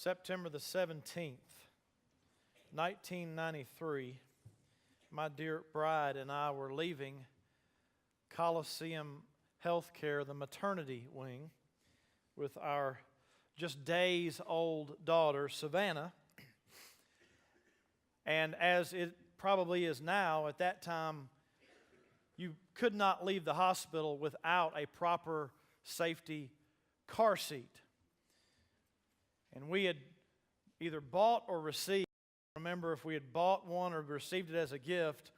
September the 17th, 1993, my dear bride and I were leaving Coliseum Healthcare, the maternity wing, with our just days old daughter, Savannah. And as it probably is now, at that time, you could not leave the hospital without a proper safety car seat. And we had either bought or received, I don't remember if we had bought one or received it as a gift,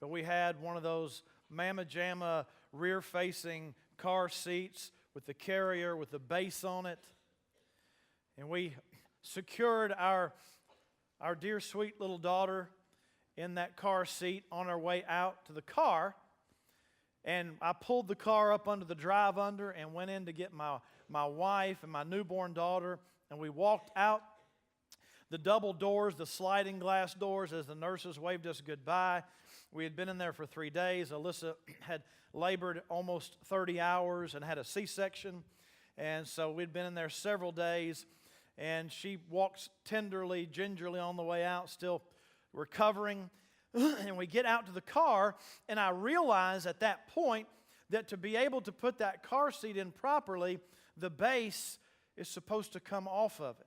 but we had one of those Mama Jamma rear-facing car seats with the carrier with the base on it. And we secured our dear sweet little daughter in that car seat on our way out to the car. And I pulled the car up under the drive-under and went in to get my wife and my newborn daughter. And we walked out the double doors, the sliding glass doors, as the nurses waved us goodbye. We had been in there for 3 days. Alyssa had labored almost 30 hours and had a C-section. And so we'd been in there several days. And she walks tenderly, gingerly on the way out, still recovering. And we get out to the car, and I realize at that point that to be able to put that car seat in properly, the base is supposed to come off of it.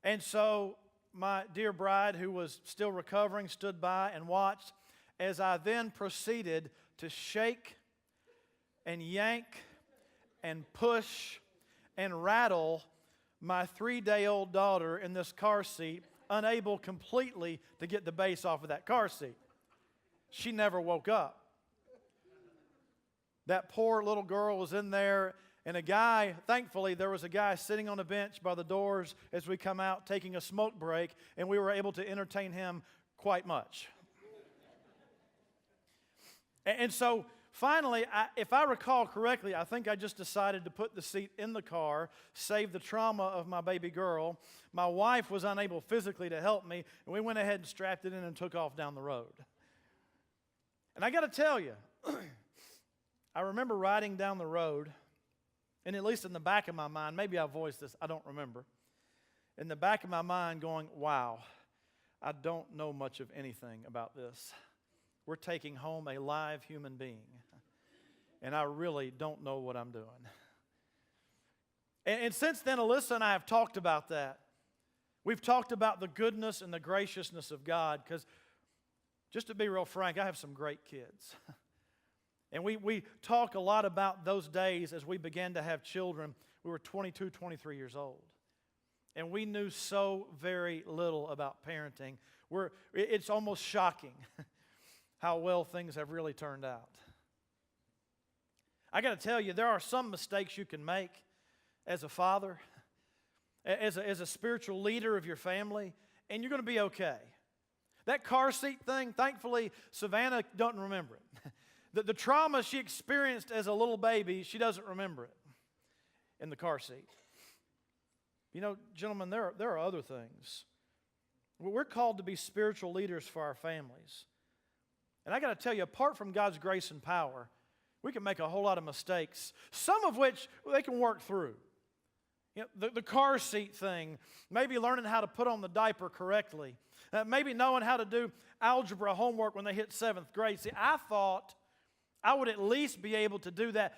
And so my dear bride, who was still recovering, stood by and watched as I then proceeded to shake and yank and push and rattle my 3-day-old daughter in this car seat, unable completely to get the base off of that car seat. She never woke up. That poor little girl was in there, and thankfully there was a guy sitting on a bench by the doors as we come out taking a smoke break, and we were able to entertain him quite much. And so finally, if I recall correctly, I think I just decided to put the seat in the car, save the trauma of my baby girl. My wife was unable physically to help me, and we went ahead and strapped it in and took off down the road. And I got to tell you, I remember riding down the road, and at least in the back of my mind, maybe I voiced this, I don't remember. In the back of my mind going, wow, I don't know much of anything about this. We're taking home a live human being, and I really don't know what I'm doing. And since then, Alyssa and I have talked about that. We've talked about the goodness and the graciousness of God, because just to be real frank, I have some great kids. And we talk a lot about those days as we began to have children. We were 22, 23 years old. And we knew so very little about parenting. It's almost shocking how well things have really turned out. I got to tell you, there are some mistakes you can make as a father, as a spiritual leader of your family, and you're going to be okay. That car seat thing, thankfully, Savannah doesn't remember it. The trauma she experienced as a little baby, she doesn't remember it in the car seat. You know, gentlemen, there are other things. We're called to be spiritual leaders for our families. And I got to tell you, apart from God's grace and power, we can make a whole lot of mistakes, some of which they can work through. You know, the car seat thing, maybe learning how to put on the diaper correctly, maybe knowing how to do algebra homework when they hit 7th grade. See, I thought I would at least be able to do that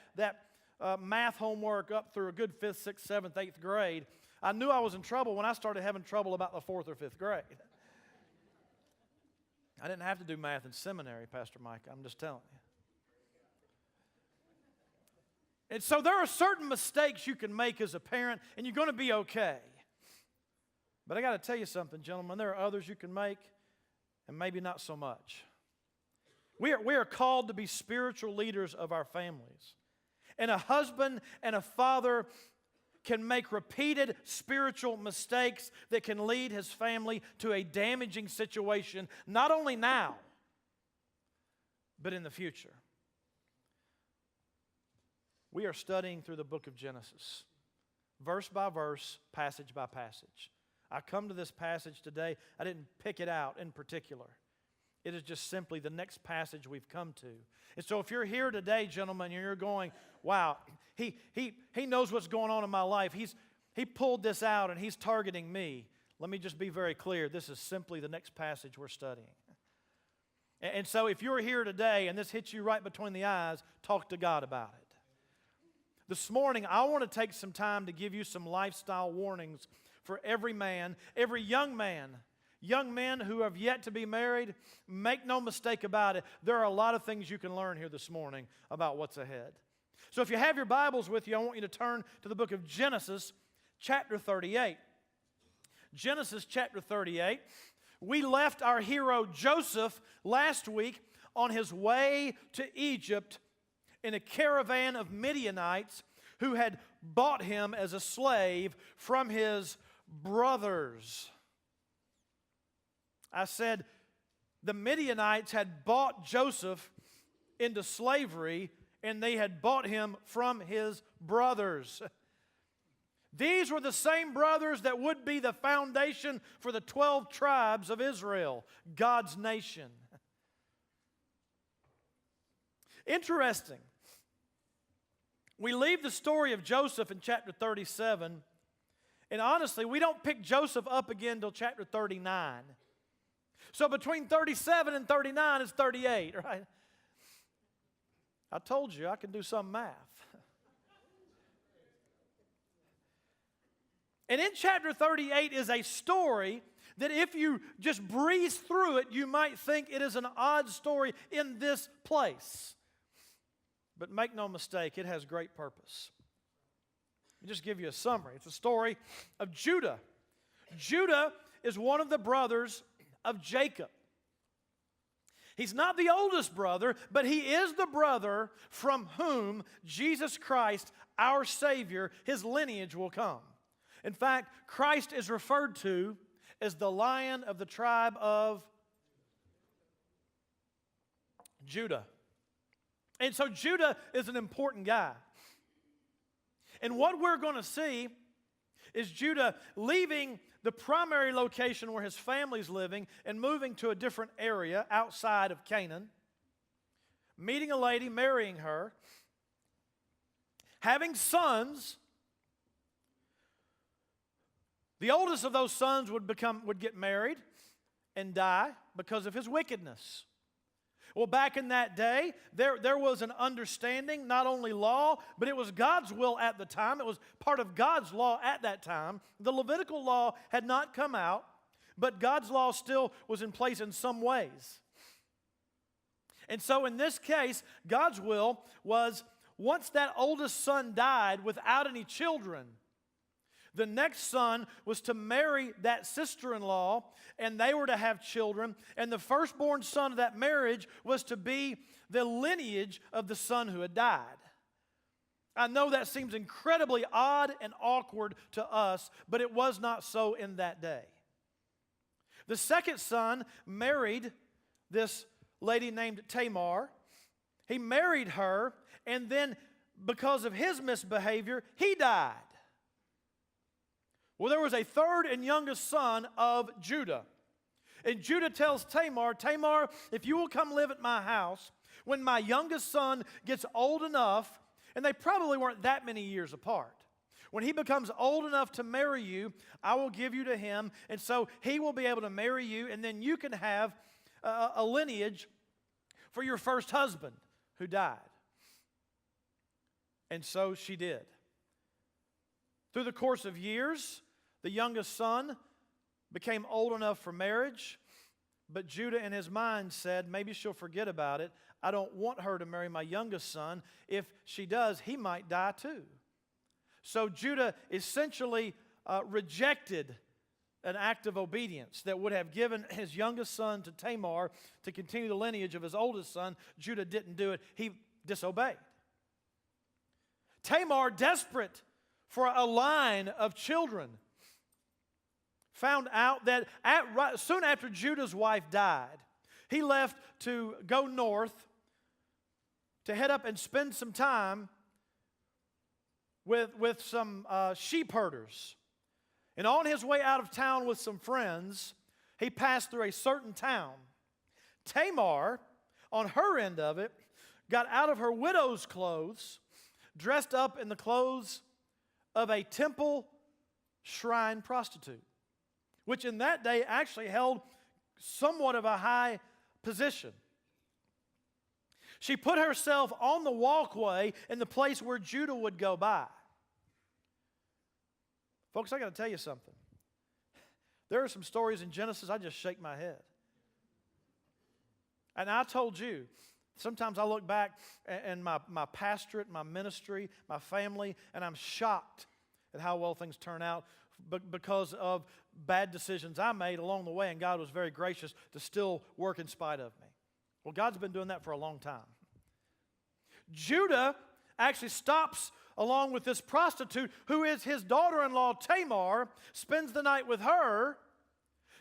math homework up through a good 5th, 6th, 7th, 8th grade. I knew I was in trouble when I started having trouble about the 4th or 5th grade. I didn't have to do math in seminary, Pastor Mike. I'm just telling you. And so there are certain mistakes you can make as a parent, and you're going to be okay. But I got to tell you something, gentlemen. There are others you can make, and maybe not so much. We are called to be spiritual leaders of our families. And a husband and a father can make repeated spiritual mistakes that can lead his family to a damaging situation, not only now, but in the future. We are studying through the book of Genesis, verse by verse, passage by passage. I come to this passage today, I didn't pick it out in particular. It is just simply the next passage we've come to. And so if you're here today, gentlemen, and you're going, wow, He knows what's going on in my life. He pulled this out and he's targeting me. Let me just be very clear. This is simply the next passage we're studying. And so if you're here today and this hits you right between the eyes, talk to God about it. This morning, I want to take some time to give you some lifestyle warnings for every man, every young man. Young men who have yet to be married, make no mistake about it, there are a lot of things you can learn here this morning about what's ahead. So if you have your Bibles with you, I want you to turn to the book of Genesis, chapter 38. Genesis chapter 38. We left our hero Joseph last week on his way to Egypt in a caravan of Midianites who had bought him as a slave from his brothers. I said the Midianites had bought Joseph into slavery and they had bought him from his brothers. These were the same brothers that would be the foundation for the 12 tribes of Israel, God's nation. Interesting. We leave the story of Joseph in chapter 37, and honestly, we don't pick Joseph up again until chapter 39. So between 37 and 39 is 38, right? I told you I can do some math. And in chapter 38 is a story that if you just breeze through it, you might think it is an odd story in this place. But make no mistake, it has great purpose. Let me just give you a summary. It's a story of Judah. Judah is one of the brothers of Jacob. He's not the oldest brother, but he is the brother from whom Jesus Christ, our Savior, his lineage will come. In fact, Christ is referred to as the Lion of the tribe of Judah. And so Judah is an important guy. And what we're going to see is Judah leaving the primary location where his family's living and moving to a different area outside of Canaan, meeting a lady, marrying her, having sons. The oldest of those sons would get married and die because of his wickedness. Well, back in that day, there was an understanding, not only law, but it was God's will at the time. It was part of God's law at that time. The Levitical law had not come out, but God's law still was in place in some ways. And so in this case, God's will was once that oldest son died without any children, the next son was to marry that sister-in-law, and they were to have children, and the firstborn son of that marriage was to be the lineage of the son who had died. I know that seems incredibly odd and awkward to us, but it was not so in that day. The second son married this lady named Tamar. He married her, and then because of his misbehavior, he died. Well, there was a third and youngest son of Judah. And Judah tells Tamar, Tamar, if you will come live at my house, when my youngest son gets old enough, and they probably weren't that many years apart, when he becomes old enough to marry you, I will give you to him, and so he will be able to marry you, and then you can have a lineage for your first husband who died. And so she did. Through the course of years, the youngest son became old enough for marriage, but Judah in his mind said, maybe she'll forget about it. I don't want her to marry my youngest son. If she does, he might die too. So Judah essentially rejected an act of obedience that would have given his youngest son to Tamar to continue the lineage of his oldest son. Judah didn't do it. He disobeyed. Tamar, desperate for a line of children, found out that soon after Judah's wife died, he left to go north to head up and spend some time with some sheep herders. And on his way out of town with some friends, he passed through a certain town. Tamar, on her end of it, got out of her widow's clothes, dressed up in the clothes of a temple shrine prostitute, which in that day actually held somewhat of a high position. She put herself on the walkway in the place where Judah would go by. Folks, I got to tell you something. There are some stories in Genesis, I just shake my head. And I told you, sometimes I look back in my pastorate, my ministry, my family, and I'm shocked at how well things turn out because of bad decisions I made along the way, and God was very gracious to still work in spite of me. Well, God's been doing that for a long time. Judah actually stops along with this prostitute who is his daughter-in-law Tamar, spends the night with her.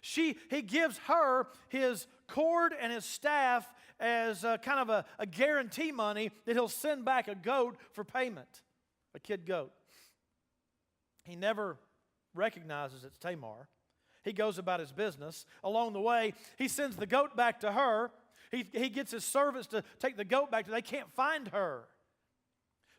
He gives her his cord and his staff as kind of a guarantee money that he'll send back a goat for payment, a kid goat. He never recognizes it's Tamar. He goes about his business. Along the way, he sends the goat back to her. He gets his servants to take the goat back. They can't find her.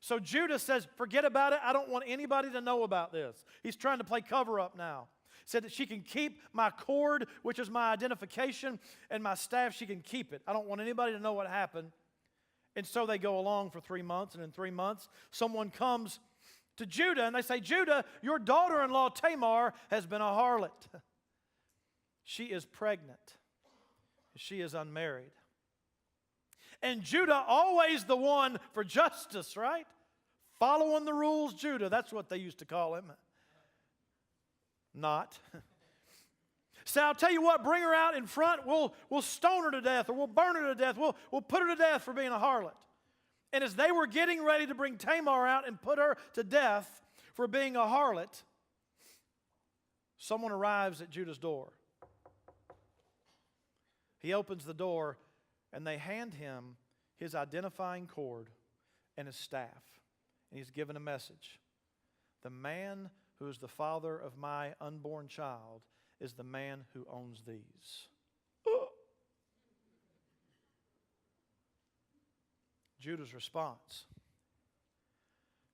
So Judah says, forget about it. I don't want anybody to know about this. He's trying to play cover-up now. Said that she can keep my cord, which is my identification, and my staff, she can keep it. I don't want anybody to know what happened. And so they go along for 3 months, and in 3 months, someone comes to Judah, and they say, Judah, your daughter-in-law Tamar has been a harlot. She is pregnant. She is unmarried. And Judah, always the one for justice, right? Following the rules, Judah. That's what they used to call him. Not. So I'll tell you what, bring her out in front. We'll stone her to death, or we'll burn her to death. We'll put her to death for being a harlot. And as they were getting ready to bring Tamar out and put her to death for being a harlot, someone arrives at Judah's door. He opens the door, and they hand him his identifying cord and his staff. And he's given a message. The man who is the father of my unborn child is the man who owns these. Judah's response,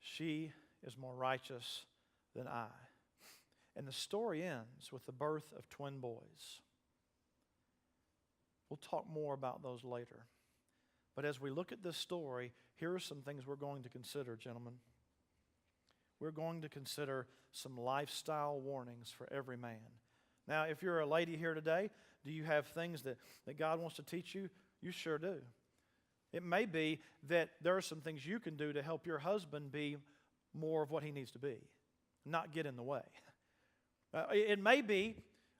she is more righteous than I. And the story ends with the birth of twin boys. We'll talk more about those later. But as we look at this story, here are some things we're going to consider, gentlemen. We're going to consider some lifestyle warnings for every man. Now, if you're a lady here today, do you have things that God wants to teach you? You sure do. It may be that there are some things you can do to help your husband be more of what he needs to be, not get in the way. It may be,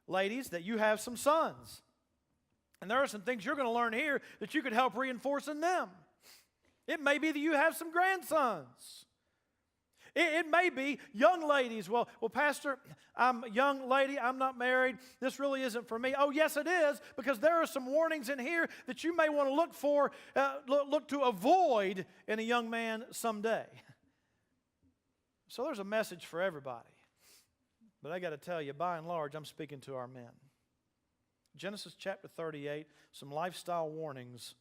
ladies, that you have some sons. And there are some things you're going to learn here that you could help reinforce in them. It may be that you have some grandsons. It may be young ladies. Well, Pastor, I'm a young lady. I'm not married. This really isn't for me. Oh, yes, it is, because there are some warnings in here that you may want to look to avoid in a young man someday. So there's a message for everybody. But I got to tell you, by and large, I'm speaking to our men. Genesis chapter 38, some lifestyle warnings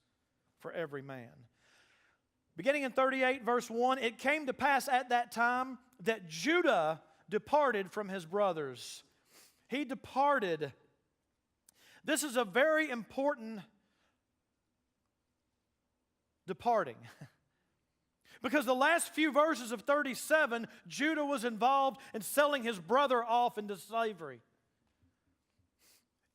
for every man. Beginning in 38, verse 1, it came to pass at that time that Judah departed from his brothers. He departed. This is a very important departing. Because the last few verses of 37, Judah was involved in selling his brother off into slavery.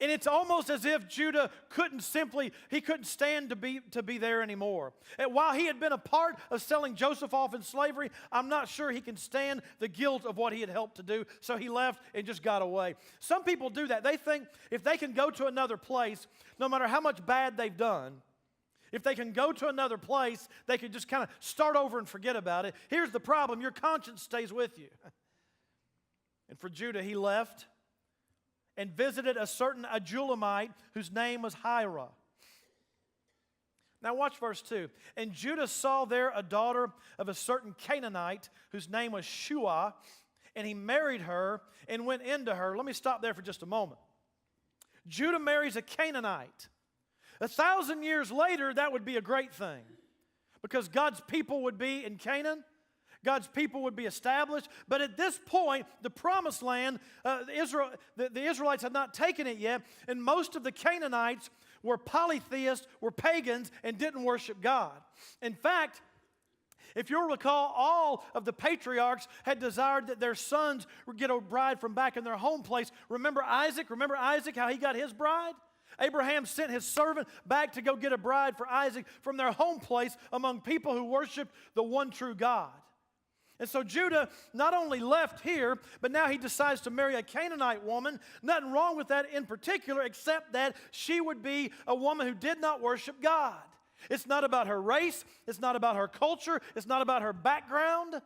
And it's almost as if Judah couldn't stand to be there anymore. And while he had been a part of selling Joseph off in slavery, I'm not sure he can stand the guilt of what he had helped to do, so he left and just got away. Some people do that. They think if they can go to another place, no matter how much bad they've done, if they can go to another place, they can just kind of start over and forget about it. Here's the problem. Your conscience stays with you. And for Judah, he left and visited a certain Adullamite whose name was Hira. Now watch verse 2. And Judah saw there a daughter of a certain Canaanite whose name was Shua, and he married her and went into her. Let me stop there for just a moment. Judah marries a Canaanite. 1,000 years later, that would be a great thing, because God's people would be in Canaan. God's people would be established. But at this point, the promised land, the Israelites had not taken it yet, and most of the Canaanites were polytheists, were pagans, and didn't worship God. In fact, if you'll recall, all of the patriarchs had desired that their sons would get a bride from back in their home place. Remember Isaac? Remember Isaac, how he got his bride? Abraham sent his servant back to go get a bride for Isaac from their home place among people who worshiped the one true God. And so Judah not only left here, but now he decides to marry a Canaanite woman. Nothing wrong with that in particular, except that she would be a woman who did not worship God. It's not about her race. It's not about her culture. It's not about her background.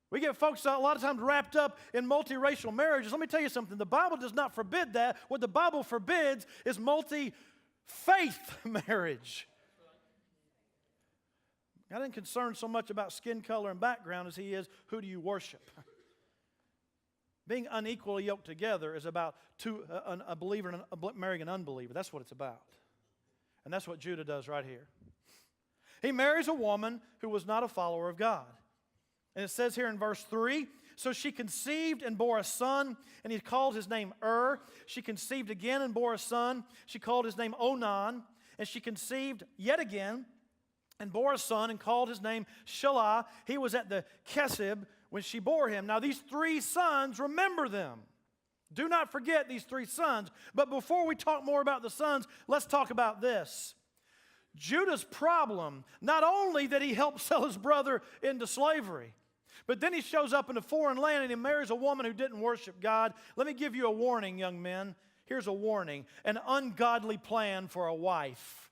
We get folks a lot of times wrapped up in multiracial marriages. Let me tell you something. The Bible does not forbid that. What the Bible forbids is multi-faith marriage. God isn't concerned so much about skin color and background as He is who do you worship. Being unequally yoked together is about a believer and marrying an unbeliever. That's what it's about. And that's what Judah does right here. He marries a woman who was not a follower of God. And it says here in verse 3, so she conceived and bore a son, and he called his name She conceived again and bore a son. She called his name Onan. And she conceived yet again and bore a son and called his name Shelah. He was at the Kesib when she bore him. Now these three sons, remember them. Do not forget these three sons. But before we talk more about the sons, let's talk about this. Judah's problem, not only that he helped sell his brother into slavery, but then he shows up in a foreign land and he marries a woman who didn't worship God. Let me give you a warning, young men. Here's a warning. An ungodly plan for a wife.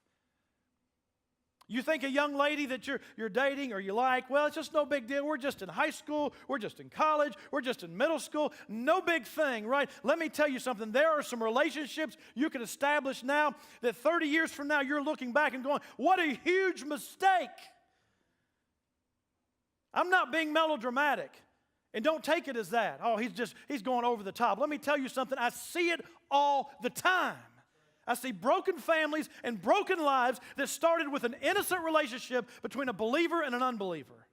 You think a young lady that you're dating or you like, well, it's just no big deal. We're just in high school. We're just in college. We're just in middle school. No big thing, right? Let me tell you something. There are some relationships you can establish now that 30 years from now you're looking back and going, what a huge mistake. I'm not being melodramatic. And don't take it as that. Oh, he's going over the top. Let me tell you something. I see it all the time. I see broken families and broken lives that started with an innocent relationship between a believer and an unbeliever.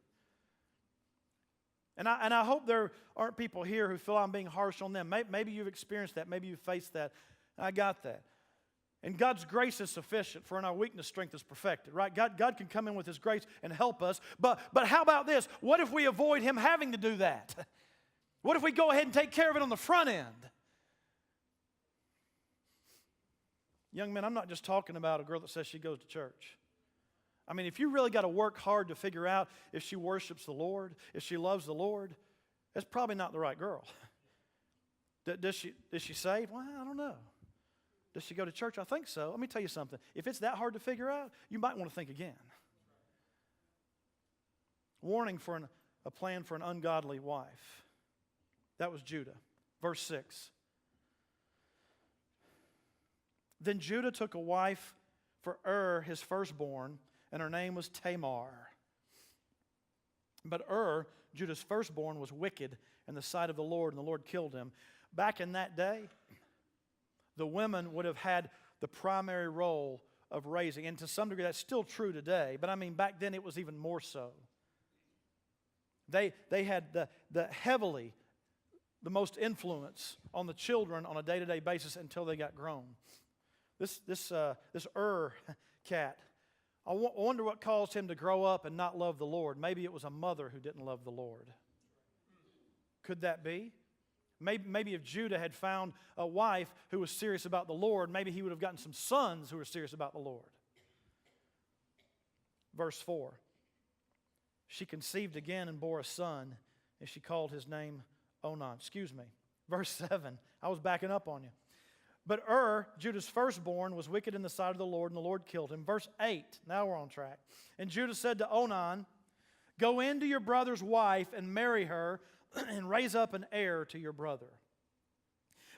And I hope there aren't people here who feel I'm being harsh on them. Maybe you've experienced that. Maybe you've faced that. I got that. And God's grace is sufficient, for in our weakness, strength is perfected, right? God can come in with His grace and help us. But how about this? What if we avoid Him having to do that? What if we go ahead and take care of it on the front end? Young men, I'm not just talking about a girl that says she goes to church. I mean, if you really got to work hard to figure out if she worships the Lord, if she loves the Lord, that's probably not the right girl. Is she saved? Well, I don't know. Does she go to church? I think so. Let me tell you something. If it's that hard to figure out, you might want to think again. Warning for a plan for an ungodly wife. That was Judah. Verse 6. Then Judah took a wife for his firstborn, and her name was Tamar. But Judah's firstborn, was wicked in the sight of the Lord, and the Lord killed him. Back in that day, the women would have had the primary role of raising. And to some degree, that's still true today. But I mean, back then it was even more so. They had the most influence on the children on a day-to-day basis until they got grown. This cat, I wonder what caused him to grow up and not love the Lord. Maybe it was a mother who didn't love the Lord. Could that be? Maybe if Judah had found a wife who was serious about the Lord, maybe he would have gotten some sons who were serious about the Lord. Verse 4. She conceived again and bore a son, and she called his name Onan. Verse 7. I was backing up on you. But Judah's firstborn, was wicked in the sight of the Lord, and the Lord killed him. Verse 8. Now we're on track. And Judah said to Onan, go into your brother's wife and marry her, and raise up an heir to your brother.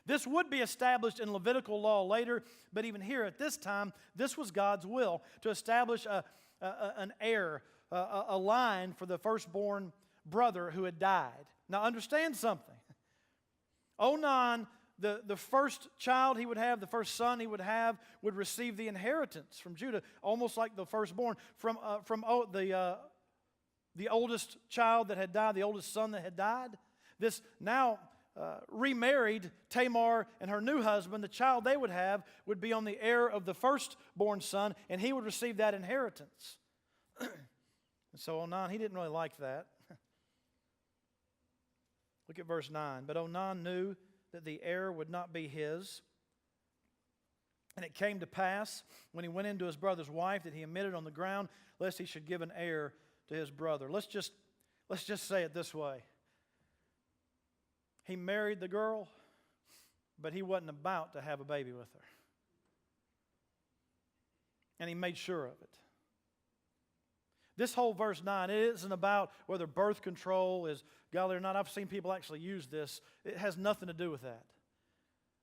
This would be established in Levitical law later, but even here at this time, this was God's will, to establish an heir, a line for the firstborn brother who had died. Now understand something. Onan, the first child he would have, the first son he would have, would receive the inheritance from Judah, almost like the firstborn. From the the oldest child that had died, the oldest son that had died. This now remarried Tamar and her new husband, the child they would have would be on the heir of the firstborn son, and he would receive that inheritance. And so Onan, he didn't really like that. Look at verse 9. But Onan knew that the heir would not be his. And it came to pass, when he went into his brother's wife, that he emitted on the ground, lest he should give an heir to his brother. Let's just say it this way. He married the girl, but he wasn't about to have a baby with her. And he made sure of it. This whole verse 9, it isn't about whether birth control is godly or not. I've seen people actually use this. It has nothing to do with that.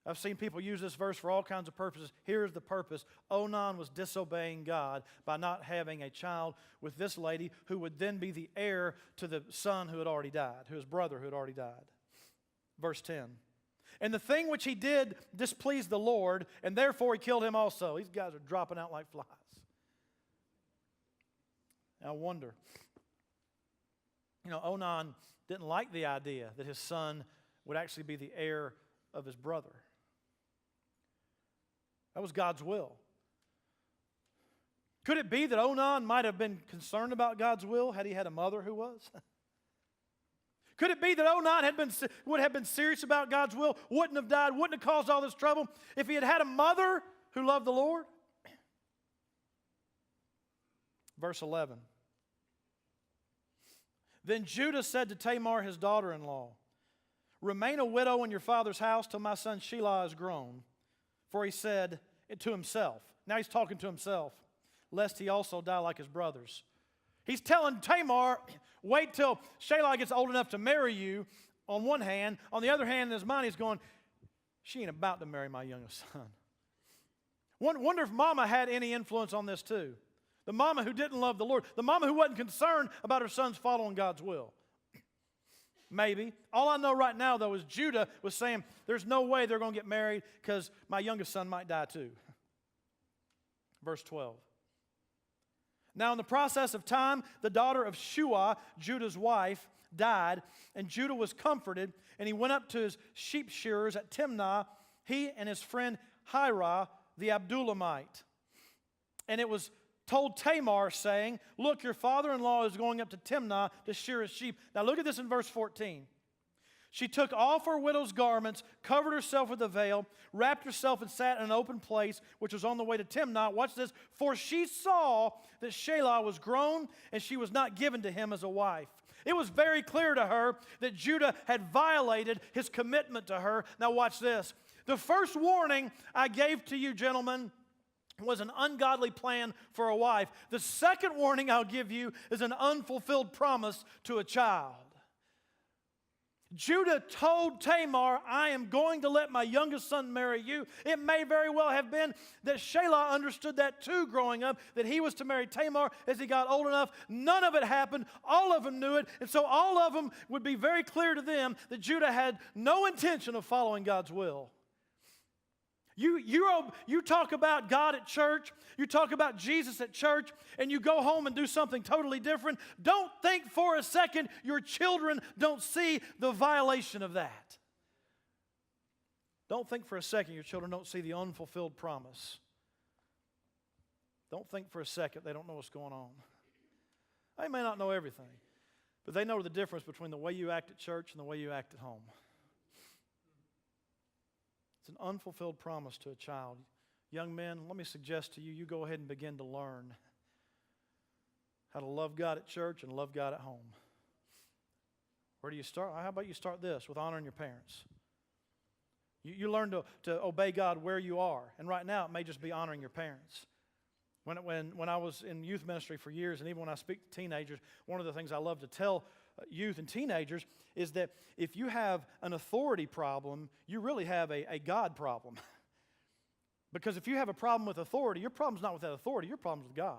I've seen people use this verse for all kinds of purposes. Here's the purpose. Onan was disobeying God by not having a child with this lady who would then be the heir to the son who had already died, his brother who had already died. Verse 10. And the thing which he did displeased the Lord, and therefore he killed him also. These guys are dropping out like flies. I wonder, Onan didn't like the idea that his son would actually be the heir of his brother. That was God's will. Could it be that Onan might have been concerned about God's will had he had a mother who was? Could it be that Onan would have been serious about God's will, wouldn't have died, wouldn't have caused all this trouble if he had had a mother who loved the Lord? Verse 11. Then Judah said to Tamar, his daughter-in-law, remain a widow in your father's house till my son Shelah is grown. For he said to himself, now he's talking to himself, lest he also die like his brothers. He's telling Tamar, wait till Shelah gets old enough to marry you, on one hand. On the other hand, in his mind, he's going, she ain't about to marry my youngest son. Wonder if mama had any influence on this too. The mama who didn't love the Lord. The mama who wasn't concerned about her sons following God's will. Maybe. All I know right now, though, is Judah was saying, there's no way they're going to get married because my youngest son might die too. Verse 12. Now in the process of time, the daughter of Shua, Judah's wife, died, and Judah was comforted, and he went up to his sheep shearers at Timnah, he and his friend Hirah, the Abdullamite. And it was told Tamar, saying, look, your father-in-law is going up to Timnah to shear his sheep. Now look at this in verse 14. She took off her widow's garments, covered herself with a veil, wrapped herself and sat in an open place, which was on the way to Timnah. Watch this. For she saw that Shelah was grown, and she was not given to him as a wife. It was very clear to her that Judah had violated his commitment to her. Now watch this. The first warning I gave to you, gentlemen, was an ungodly plan for a wife. The second warning I'll give you is an unfulfilled promise to a child. Judah told Tamar, I am going to let my youngest son marry you. It may very well have been that Shelah understood that too growing up, that he was to marry Tamar as he got old enough. None of it happened. All of them knew it. And so all of them would be very clear to them that Judah had no intention of following God's will. You talk about God at church, you talk about Jesus at church, and you go home and do something totally different. Don't think for a second your children don't see the violation of that. Don't think for a second your children don't see the unfulfilled promise. Don't think for a second they don't know what's going on. They may not know everything, but they know the difference between the way you act at church and the way you act at home. It's an unfulfilled promise to a child. Young men, let me suggest to you, you go ahead and begin to learn how to love God at church and love God at home. Where do you start? How about you start this with honoring your parents? You learn to obey God where you are. And right now, it may just be honoring your parents. When I was in youth ministry for years, and even when I speak to teenagers, one of the things I love to tell youth and teenagers is that if you have an authority problem, you really have a God problem. Because if you have a problem with authority, your problem's not with that authority, your problem's with God.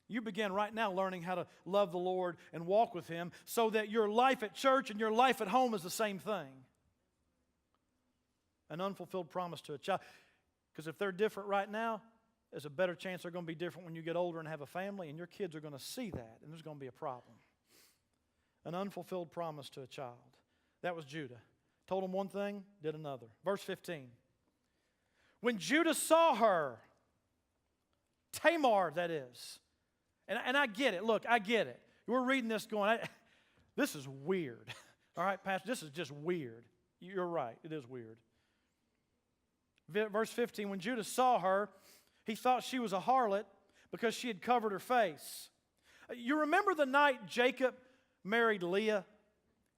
You begin right now learning how to love the Lord and walk with Him so that your life at church and your life at home is the same thing. An unfulfilled promise to a child. Because if they're different right now, there's a better chance they're going to be different when you get older and have a family, and your kids are going to see that, and there's going to be a problem. An unfulfilled promise to a child. That was Judah. Told him one thing, did another. Verse 15. When Judah saw her, Tamar, that is, and I get it. Look, I get it. We're reading this going, this is weird. All right, Pastor, this is just weird. You're right, it is weird. Verse 15, when Judah saw her, he thought she was a harlot because she had covered her face. You remember the night Jacob married Leah?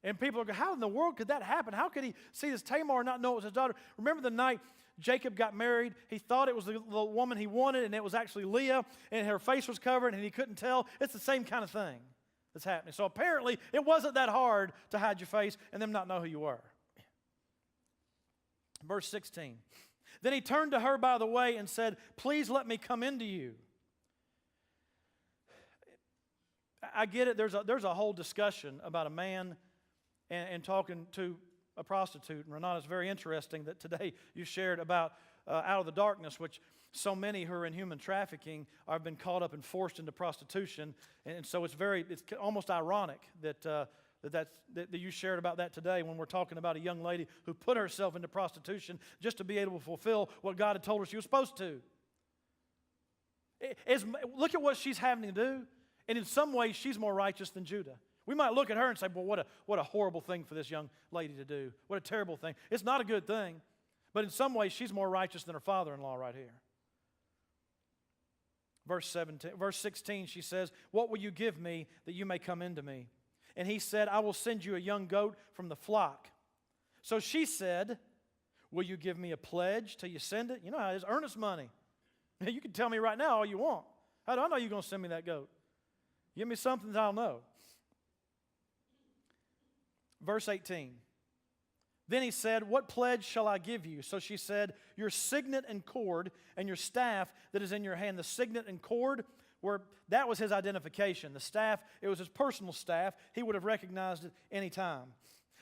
And people are going, how in the world could that happen? How could he see this Tamar and not know it was his daughter? Remember the night Jacob got married? He thought it was the woman he wanted, and it was actually Leah, and her face was covered, and he couldn't tell. It's the same kind of thing that's happening. So apparently, it wasn't that hard to hide your face and them not know who you were. Verse 16. Then he turned to her by the way and said, please let me come into you. I get it. There's a whole discussion about a man and talking to a prostitute. And Renata, it's very interesting that today you shared about out of the darkness, which so many who are in human trafficking have been caught up and forced into prostitution. And so it's almost ironic that you shared about that today when we're talking about a young lady who put herself into prostitution just to be able to fulfill what God had told her she was supposed to. Look at what she's having to do. And in some ways, she's more righteous than Judah. We might look at her and say, well, what a horrible thing for this young lady to do. What a terrible thing. It's not a good thing. But in some ways, she's more righteous than her father-in-law right here. Verse 16, she says, what will you give me that you may come into me? And he said, I will send you a young goat from the flock. So she said, will you give me a pledge till you send it? You know how it is, earnest money. You can tell me right now all you want. How do I know you're going to send me that goat? Give me something that I'll know. Verse 18. Then he said, what pledge shall I give you? So she said, your signet and cord and your staff that is in your hand. The signet and cord, that was his identification. The staff, it was his personal staff. He would have recognized it any time.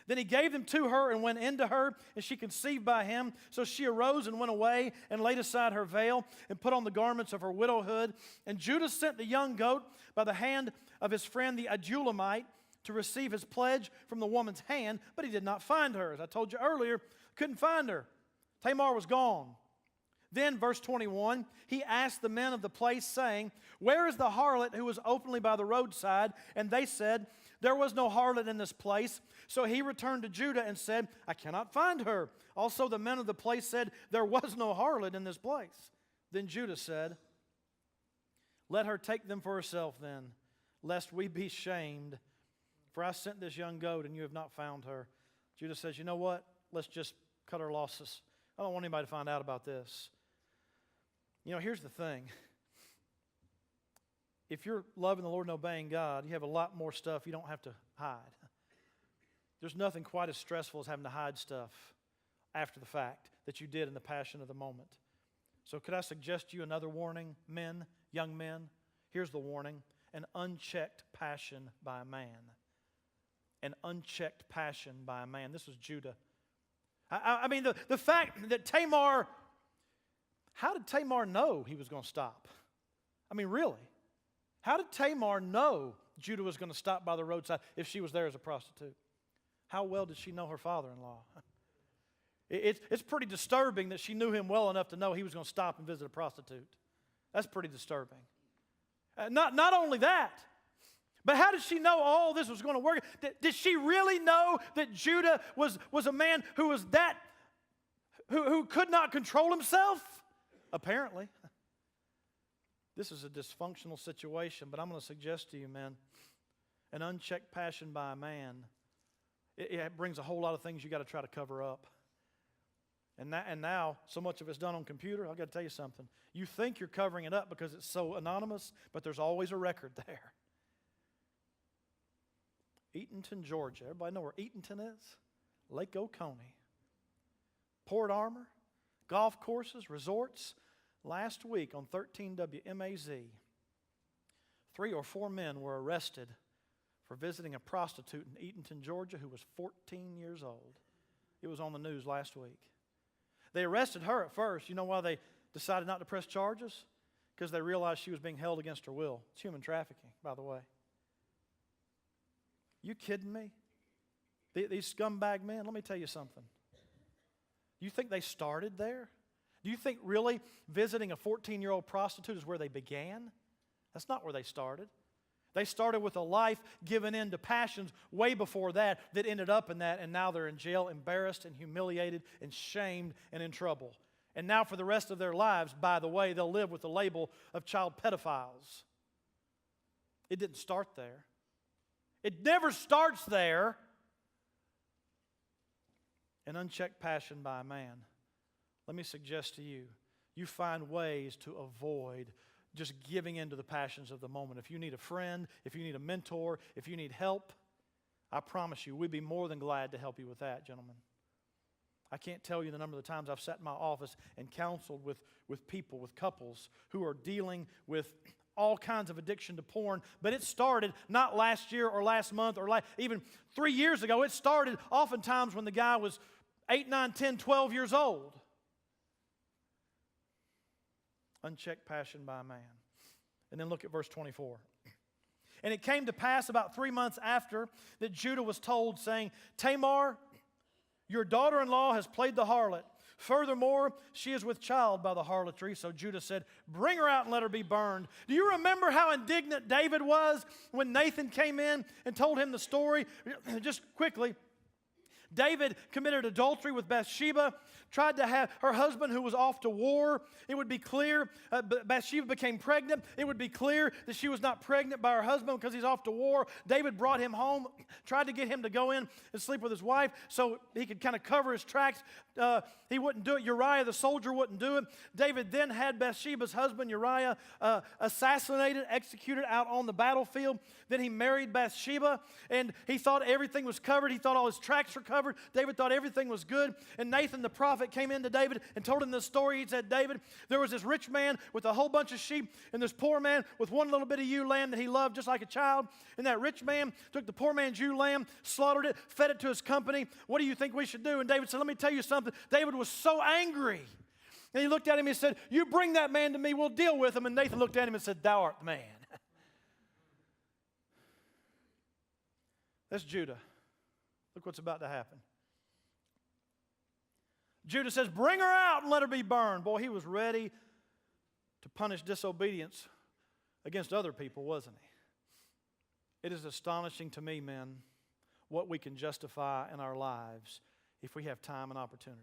Then he gave them to her and went into her, and she conceived by him. So she arose and went away and laid aside her veil and put on the garments of her widowhood. And Judah sent the young goat by the hand of his friend the Adulamite to receive his pledge from the woman's hand, but he did not find her. As I told you earlier, couldn't find her. Tamar was gone. Then, verse 21, he asked the men of the place, saying, where is the harlot who was openly by the roadside? And they said, there was no harlot in this place. So he returned to Judah and said, I cannot find her. Also the men of the place said, there was no harlot in this place. Then Judah said, let her take them for herself then, lest we be shamed. For I sent this young goat, and you have not found her. Judah says, you know what? Let's just cut our losses. I don't want anybody to find out about this. You know, here's the thing. If you're loving the Lord and obeying God, you have a lot more stuff you don't have to hide. There's nothing quite as stressful as having to hide stuff after the fact that you did in the passion of the moment. So could I suggest to you another warning, men, young men? Here's the warning. An unchecked passion by a man. An unchecked passion by a man. This was Judah. I mean, the fact that Tamar, how did Tamar know he was going to stop? I mean, really? How did Tamar know Judah was going to stop by the roadside if she was there as a prostitute? How well did she know her father-in-law? It's pretty disturbing that she knew him well enough to know he was going to stop and visit a prostitute. That's pretty disturbing. Not only that, but how did she know all this was going to work? Did she really know that Judah was a man who was who could not control himself? Apparently. This is a dysfunctional situation, but I'm going to suggest to you, man, an unchecked passion by a man, it brings a whole lot of things you got to try to cover up. And now, so much of it's done on computer, I've got to tell you something. You think you're covering it up because it's so anonymous, but there's always a record there. Eatonton, Georgia. Everybody know where Eatonton is? Lake Oconee. Port Armor, golf courses, resorts. Last week on 13 WMAZ, 3 or 4 men were arrested for visiting a prostitute in Eatonton, Georgia, who was 14 years old. It was on the news last week. They arrested her at first. You know why they decided not to press charges? because they realized she was being held against her will. It's human trafficking, by the way. You kidding me? These scumbag men, let me tell you something. Do you think they started there? Do you think really visiting a 14-year-old prostitute is where they began? That's not where they started. They started with a life given in to passions way before that ended up in that, and now they're in jail, embarrassed and humiliated and shamed and in trouble. And now for the rest of their lives, by the way, they'll live with the label of child pedophiles. It didn't start there. It never starts there. An unchecked passion by a man. Let me suggest to you, you find ways to avoid just giving in to the passions of the moment. If you need a friend, if you need a mentor, if you need help, I promise you, we'd be more than glad to help you with that, gentlemen. I can't tell you the number of the times I've sat in my office and counseled with people, with couples who are dealing with all kinds of addiction to porn, but it started not last year or last month or even 3 years ago. It started oftentimes when the guy was 8, 9, 10, 12 years old. Unchecked passion by a man. And then look at verse 24. And it came to pass about 3 months after that Judah was told, saying, Tamar, your daughter-in-law has played the harlot. Furthermore, she is with child by the harlotry. So Judah said, bring her out and let her be burned. Do you remember how indignant David was when Nathan came in and told him the story? Just quickly, David committed adultery with Bathsheba, tried to have her husband who was off to war. It would be clear, Bathsheba became pregnant. It would be clear that she was not pregnant by her husband because he's off to war. David brought him home, tried to get him to go in and sleep with his wife so he could kind of cover his tracks. He wouldn't do it. Uriah the soldier wouldn't do it. David then had Bathsheba's husband Uriah assassinated, executed out on the battlefield. Then he married Bathsheba, and he thought everything was covered. He thought all his tracks were covered. David thought everything was good. And Nathan the prophet came into David and told him this story. He said, David, there was this rich man with a whole bunch of sheep and this poor man with one little bit of ewe lamb that he loved just like a child. And that rich man took the poor man's ewe lamb, slaughtered it, fed it to his company. What do you think we should do? And David said, let me tell you something. David was so angry. And he looked at him and said, you bring that man to me, we'll deal with him. And Nathan looked at him and said, thou art the man. That's Judah. Look what's about to happen. Judah says, bring her out and let her be burned. Boy, he was ready to punish disobedience against other people, wasn't he? It is astonishing to me, men, what we can justify in our lives if we have time and opportunity.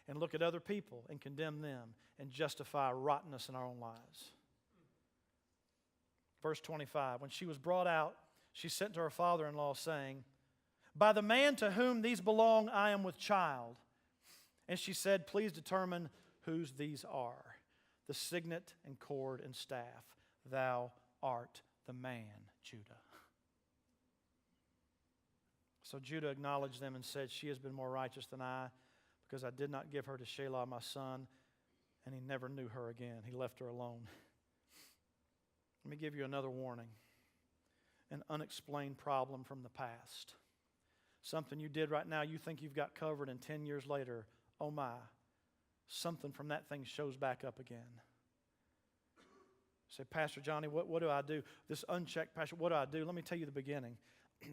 And look at other people and condemn them and justify rottenness in our own lives. Verse 25, when she was brought out, she sent to her father-in-law, saying, by the man to whom these belong, I am with child. And she said, please determine whose these are. The signet and cord and staff. Thou art the man, Judah. So Judah acknowledged them and said, she has been more righteous than I, because I did not give her to Shelah my son. And he never knew her again. He left her alone. Let me give you another warning. An unexplained problem from the past. Something you did right now you think you've got covered, and 10 years later, oh my, something from that thing shows back up again. You say, Pastor Johnny, what do I do? This unchecked passion, what do I do? Let me tell you the beginning.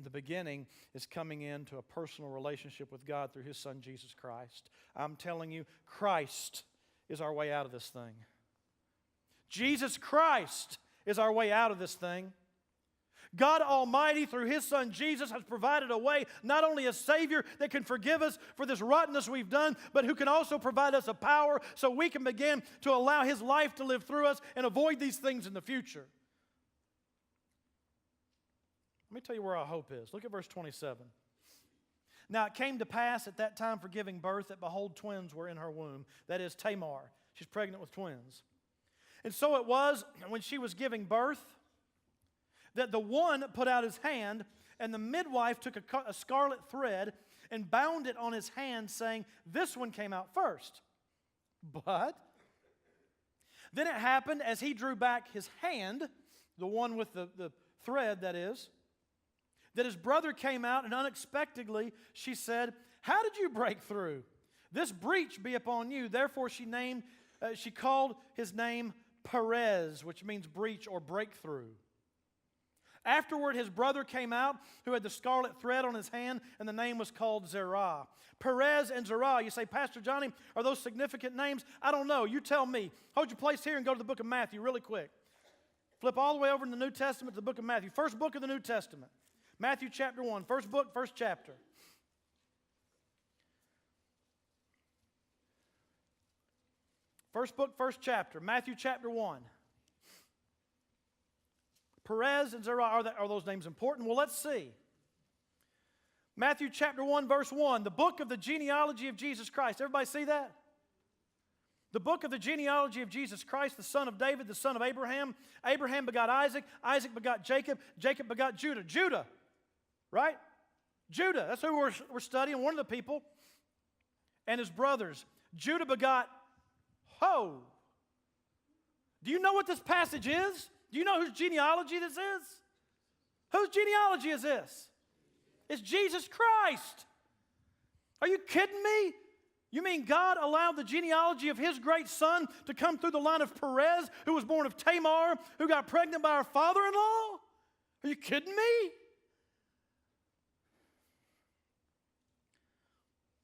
The beginning is coming into a personal relationship with God through His Son, Jesus Christ. I'm telling you, Christ is our way out of this thing. Jesus Christ is our way out of this thing. God Almighty, through His Son Jesus, has provided a way, not only a Savior that can forgive us for this rottenness we've done, but who can also provide us a power so we can begin to allow His life to live through us and avoid these things in the future. Let me tell you where our hope is. Look at verse 27. Now it came to pass at that time for giving birth that, behold, twins were in her womb. That is Tamar. She's pregnant with twins. And so it was when she was giving birth, that the one put out his hand, and the midwife took a scarlet thread and bound it on his hand, saying, this one came out first. But then it happened, as he drew back his hand, the one with the thread, that is, that his brother came out, and unexpectedly she said, how did you break through? This breach be upon you. Therefore she called his name Perez, which means breach or breakthrough. Afterward, his brother came out who had the scarlet thread on his hand, and the name was called Zerah. Perez and Zerah, you say, Pastor Johnny, are those significant names? I don't know. You tell me. Hold your place here and go to the book of Matthew really quick. Flip all the way over in the New Testament to the book of Matthew. First book of the New Testament. Matthew chapter 1. First book, first chapter. First book, first chapter. Matthew chapter 1. Perez and Zerah, are those names important? Well, let's see. Matthew chapter 1, verse 1, the book of the genealogy of Jesus Christ. Everybody see that? The book of the genealogy of Jesus Christ, the son of David, the son of Abraham. Abraham begot Isaac. Isaac begot Jacob. Jacob begot Judah. Judah, right? Judah, that's who we're studying, one of the people. And his brothers. Judah begot Ho. Do you know what this passage is? Do you know whose genealogy this is? Whose genealogy is this? It's Jesus Christ. Are you kidding me? You mean God allowed the genealogy of His great son to come through the line of Perez, who was born of Tamar, who got pregnant by her father-in-law? Are you kidding me?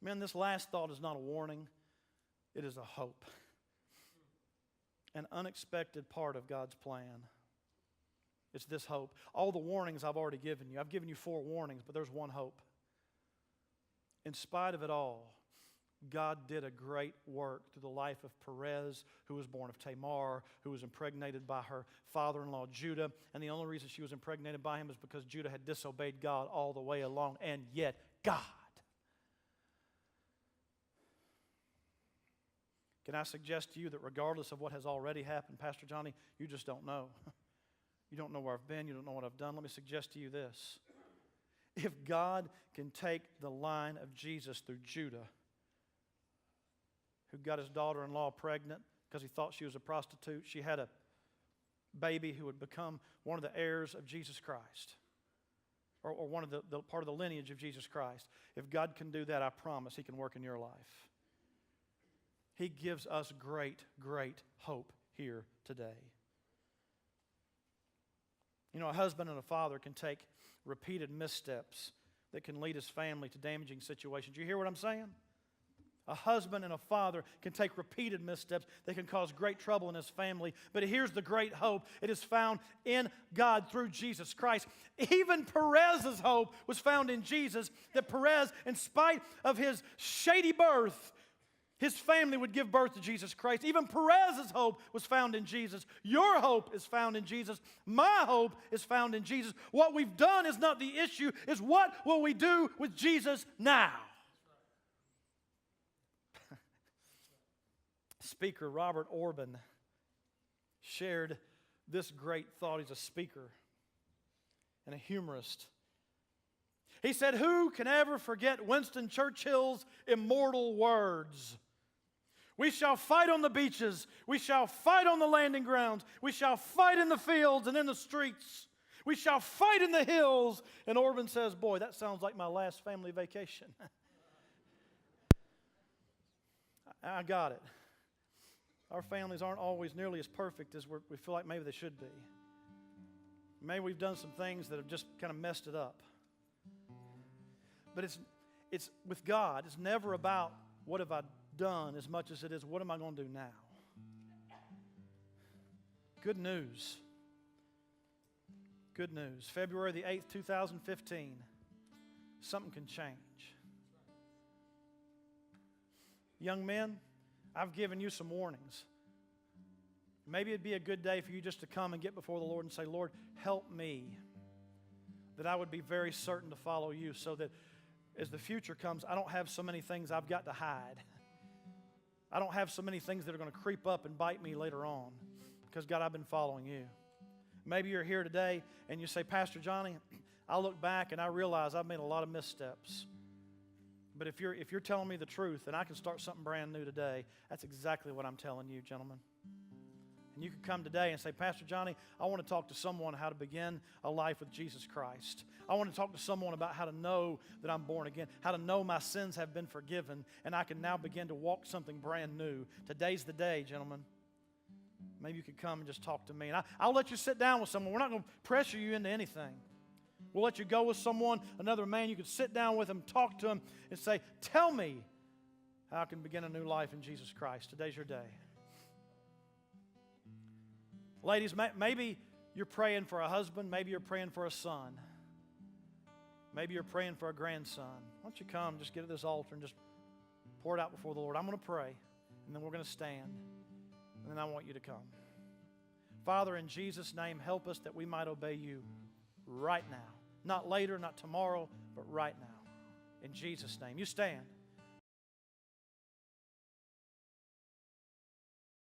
Man, this last thought is not a warning. It is a hope. An unexpected part of God's plan. It's this hope. All the warnings I've already given you. I've given you 4 warnings, but there's one hope. In spite of it all, God did a great work through the life of Perez, who was born of Tamar, who was impregnated by her father-in-law Judah. And the only reason she was impregnated by him is because Judah had disobeyed God all the way along. And yet, God. Can I suggest to you that regardless of what has already happened, Pastor Johnny, you just don't know. You don't know where I've been. You don't know what I've done. Let me suggest to you this. If God can take the line of Jesus through Judah, who got his daughter-in-law pregnant because he thought she was a prostitute, she had a baby who would become one of the heirs of Jesus Christ, or one of the part of the lineage of Jesus Christ. If God can do that, I promise He can work in your life. He gives us great, great hope here today. You know, a husband and a father can take repeated missteps that can lead his family to damaging situations. You hear what I'm saying? A husband and a father can take repeated missteps that can cause great trouble in his family. But here's the great hope. It is found in God through Jesus Christ. Even Perez's hope was found in Jesus, that Perez, in spite of his shady birth, his family would give birth to Jesus Christ. Even Perez's hope was found in Jesus. Your hope is found in Jesus. My hope is found in Jesus. What we've done is not the issue, is what will we do with Jesus now? Speaker Robert Orban shared this great thought. He's a speaker and a humorist. He said, "Who can ever forget Winston Churchill's immortal words? We shall fight on the beaches. We shall fight on the landing grounds. We shall fight in the fields and in the streets. We shall fight in the hills." And Orban says, "Boy, that sounds like my last family vacation." I got it. Our families aren't always nearly as perfect as we feel like maybe they should be. Maybe we've done some things that have just kind of messed it up. But it's with God, it's never about what have I done as much as it is what am I going to do now. Good news. Good news. February the 8th, 2015. Something can change. Young men, I've given you some warnings. Maybe it'd be a good day for you just to come and get before the Lord and say, "Lord, help me, that I would be very certain to follow you, so that as the future comes, I don't have so many things I've got to hide. I don't have so many things that are going to creep up and bite me later on, because, God, I've been following you." Maybe you're here today and you say, "Pastor Johnny, I look back and I realize I've made a lot of missteps. But if you're telling me the truth and I can start something brand new today," that's exactly what I'm telling you, gentlemen. And you can come today and say, "Pastor Johnny, I want to talk to someone how to begin a life with Jesus Christ. I want to talk to someone about how to know that I'm born again, how to know my sins have been forgiven, and I can now begin to walk something brand new." Today's the day, gentlemen. maybe you could come and just talk to me. And I'll let you sit down with someone. We're not going to pressure you into anything. We'll let you go with someone, another man. You can sit down with him, talk to him, and say, tell me how I can begin a new life in Jesus Christ. Today's your day. Ladies, maybe you're praying for a husband. Maybe you're praying for a son. Maybe you're praying for a grandson. Why don't you come, just get at this altar and just pour it out before the Lord. I'm going to pray, and then we're going to stand, and then I want you to come. Father, in Jesus' name, help us that we might obey you right now. Not later, not tomorrow, but right now. In Jesus' name. You stand.